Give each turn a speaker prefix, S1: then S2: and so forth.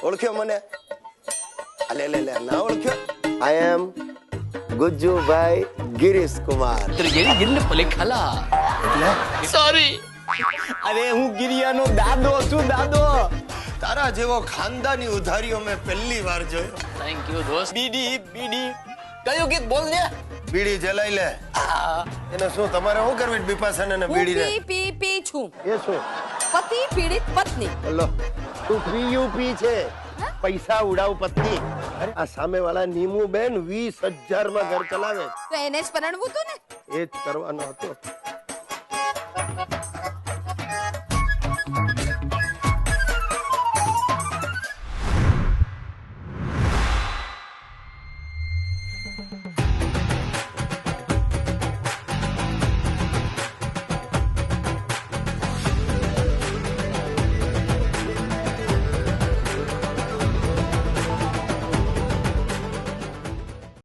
S1: ઓળખ્યો મને? લે લે લે, ના ઓળખ્યો? આઈ એમ ગુજ્જુભાઈ ગિરીશ કુમાર.
S2: સોરી.
S3: અરે હું ગિરિયાનો દાદો છું, દાદો.
S1: તારા જેવો ખાનદાની ઉધારીઓ મેં પહેલી વાર જોયો.
S2: થેન્ક યુ દોસ્ત.
S3: બીડી બીડી કયું ગીત બોલ ને?
S1: બીડી જલાઈ લે. એને શું તમારે શું કરવી બિપાશાને ને
S4: હું
S1: બીડીને?
S4: પી છું.
S1: એ શું?
S4: પતિ પીડિત પત્ની.
S1: બોલો તું પીયુપી છે, પૈસા ઉડાવ પત્ની. આ સામે વાળા નીમુ બેન 20,000 માં ઘર ચલાવે.
S4: તો એને જ પરણવું તું ને.
S1: એ જ કરવાનો હતો.